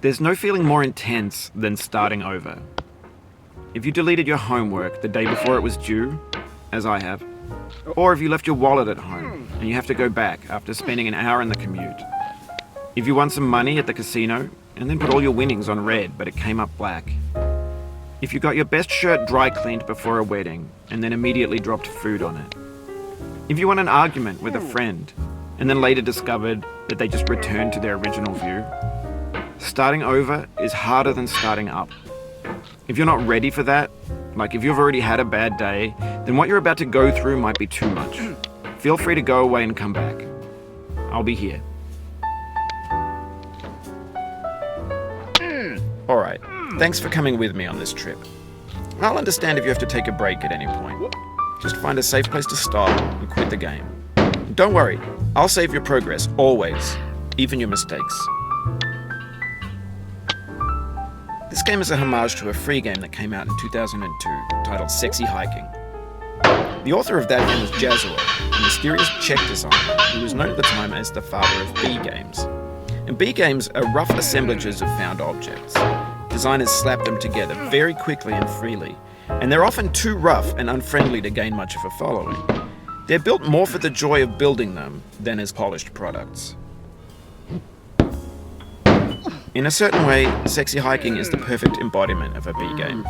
There's no feeling more intense than starting over. If you deleted your homework the day before it was due, as I have, or if you left your wallet at home and you have to go back after spending an hour in the commute. If you won some money at the casino and then put all your winnings on red but it came up black. If you got your best shirt dry cleaned before a wedding and then immediately dropped food on it. If you won an argument with a friend and then later discovered that they just returned to their original view. Starting over is harder than starting up. If you're not ready for that, like if you've already had a bad day, then what you're about to go through might be too much. Feel free to go away and come back. I'll be here. Alright, thanks for coming with me on this trip. I'll understand if you have to take a break at any point. Just find a safe place to stop and quit the game. Don't worry, I'll save your progress, always, even your mistakes. This game is a homage to a free game that came out in 2002, titled Sexy Hiking. The author of that game was Jazzuo, a mysterious Czech designer who was known at the time as the father of B games. And B games are rough assemblages of found objects. Designers slap them together very quickly and freely, and they're often too rough and unfriendly to gain much of a following. They're built more for the joy of building them than as polished products. In a certain way, Sexy Hiking is the perfect embodiment of a B game.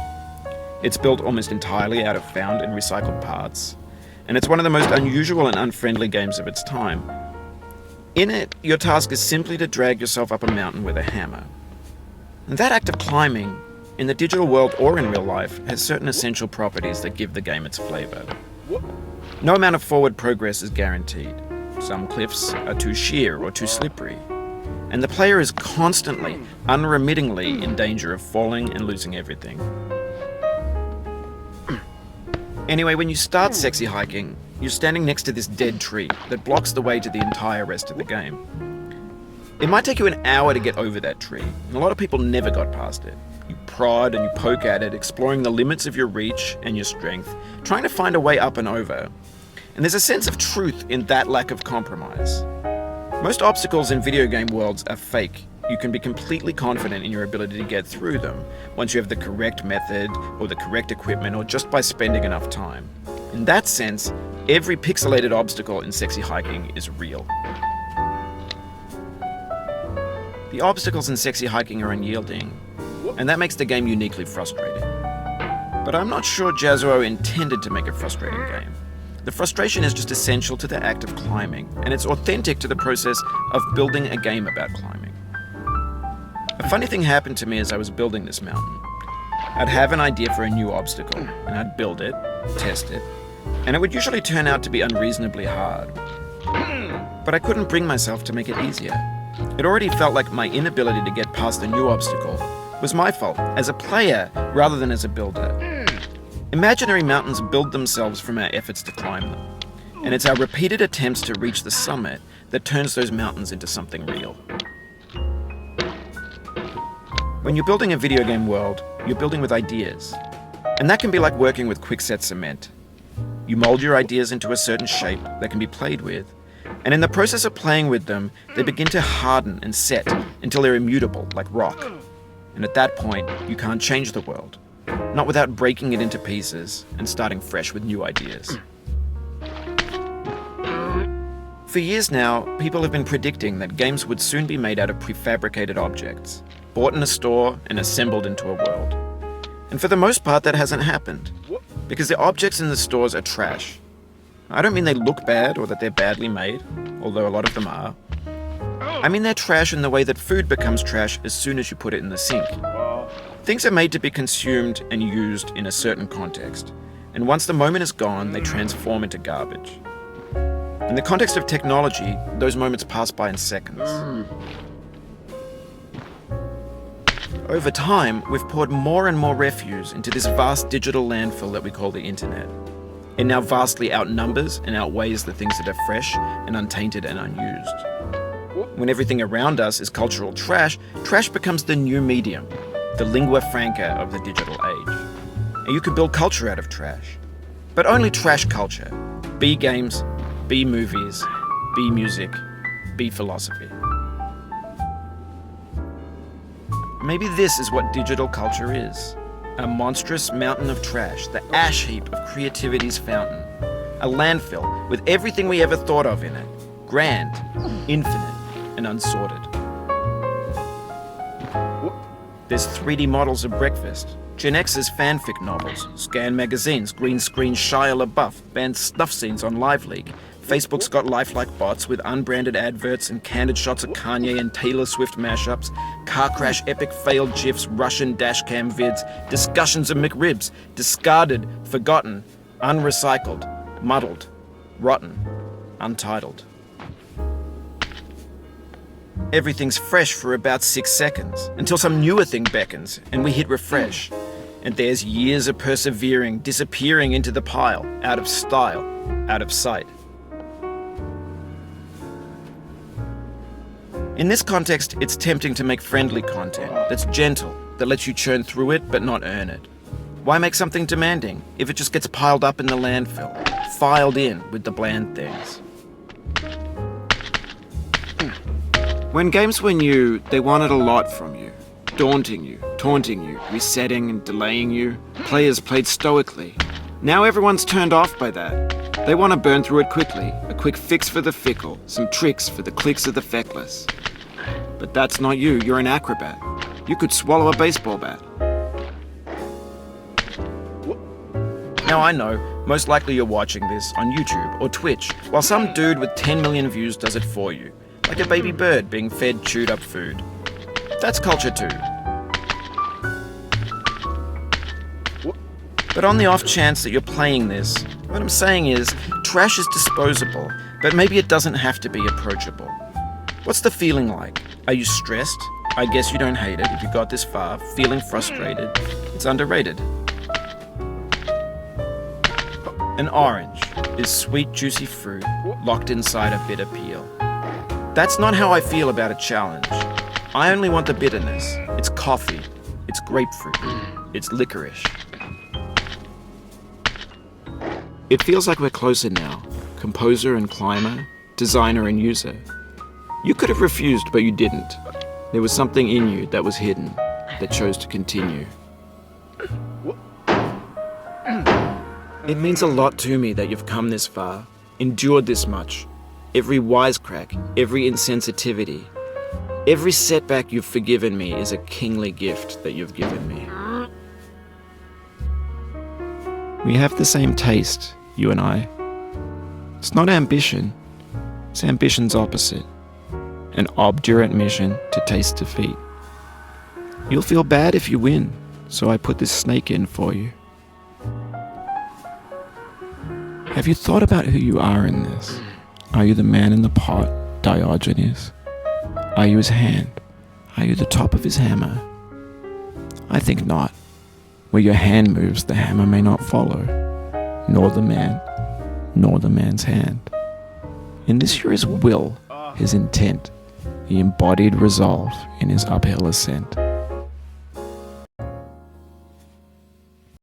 It's built almost entirely out of found and recycled parts, and it's one of the most unusual and unfriendly games of its time. In it, your task is simply to drag yourself up a mountain with a hammer. And that act of climbing, in the digital world or in real life, has certain essential properties that give the game its flavor. No amount of forward progress is guaranteed. Some cliffs are too sheer or too slippery. And the player is constantly, unremittingly in danger of falling and losing everything. Anyway, when you start Sexy Hiking, you're standing next to this dead tree that blocks the way to the entire rest of the game. It might take you an hour to get over that tree, and a lot of people never got past it. You prod and you poke at it, exploring the limits of your reach and your strength, trying to find a way up and over. And there's a sense of truth in that lack of compromise. Most obstacles in video game worlds are fake. You can be completely confident in your ability to get through them once you have the correct method or the correct equipment or just by spending enough time. In that sense, every pixelated obstacle in Sexy Hiking is real. The obstacles in Sexy Hiking are unyielding, and that makes the game uniquely frustrating. But I'm not sure Jazzuo intended to make a frustrating game. The frustration is just essential to the act of climbing, and it's authentic to the process of building a game about climbing. A funny thing happened to me as I was building this mountain. I'd have an idea for a new obstacle, and I'd build it, test it, and it would usually turn out to be unreasonably hard. But I couldn't bring myself to make it easier. It already felt like my inability to get past a new obstacle was my fault, as a player rather than as a builder. Imaginary mountains build themselves from our efforts to climb them, and it's our repeated attempts to reach the summit that turns those mountains into something real. When you're building a video game world, you're building with ideas, and that can be like working with quickset cement. You mold your ideas into a certain shape that can be played with, and in the process of playing with them, they begin to harden and set until they're immutable, like rock. And at that point, you can't change the world. Not without breaking it into pieces and starting fresh with new ideas. For years now, people have been predicting that games would soon be made out of prefabricated objects, bought in a store and assembled into a world. And for the most part, that hasn't happened, because the objects in the stores are trash. I don't mean they look bad or that they're badly made, although a lot of them are. I mean they're trash in the way that food becomes trash as soon as you put it in the sink. Things are made to be consumed and used in a certain context, and once the moment is gone, they transform into garbage. In the context of technology, those moments pass by in seconds. Over time, we've poured more and more refuse into this vast digital landfill that we call the internet. It now vastly outnumbers and outweighs the things that are fresh and untainted and unused. When everything around us is cultural trash, trash becomes the new medium, the lingua franca of the digital age. And you can build culture out of trash. But only trash culture. B games, B movies, B music, B philosophy. Maybe this is what digital culture is. A monstrous mountain of trash, the ash heap of creativity's fountain. A landfill with everything we ever thought of in it. Grand, infinite, and unsorted. There's 3D models of breakfast, Gen X's fanfic novels, scan magazines, green screen Shia LaBeouf, banned snuff scenes on LiveLeak. Facebook's got lifelike bots with unbranded adverts and candid shots of Kanye and Taylor Swift mashups, car crash epic failed GIFs, Russian dashcam vids, discussions of McRibs, discarded, forgotten, unrecycled, muddled, rotten, untitled. Everything's fresh for about 6 seconds, until some newer thing beckons, and we hit refresh. And there's years of persevering, disappearing into the pile, out of style, out of sight. In this context, it's tempting to make friendly content that's gentle, that lets you churn through it but not earn it. Why make something demanding if it just gets piled up in the landfill, filed in with the bland things? When games were new, they wanted a lot from you. Daunting you, taunting you, resetting and delaying you. Players played stoically. Now everyone's turned off by that. They want to burn through it quickly. A quick fix for the fickle, some tricks for the clicks of the feckless. But that's not you, you're an acrobat. You could swallow a baseball bat. Now I know, most likely you're watching this on YouTube or Twitch, while some dude with 10 million views does it for you. Like a baby bird being fed chewed up food. That's culture too. But on the off chance that you're playing this, what I'm saying is, trash is disposable, but maybe it doesn't have to be approachable. What's the feeling like? Are you stressed? I guess you don't hate it if you got this far. Feeling frustrated? It's underrated. An orange is sweet, juicy fruit locked inside a bitter peel. That's not how I feel about a challenge. I only want the bitterness. It's coffee. It's grapefruit. It's licorice. It feels like we're closer now. Composer and climber, designer and user. You could have refused, but you didn't. There was something in you that was hidden, that chose to continue. It means a lot to me that you've come this far, endured this much. Every wisecrack, every insensitivity, every setback you've forgiven me is a kingly gift that you've given me. We have the same taste, you and I. It's not ambition, it's ambition's opposite. An obdurate mission to taste defeat. You'll feel bad if you win, so I put this snake in for you. Have you thought about who you are in this? Are you the man in the pot, Diogenes? Are you his hand? Are you the top of his hammer? I think not. Where your hand moves, the hammer may not follow, nor the man, nor the man's hand. In this you're his will, his intent, the embodied resolve in his uphill ascent.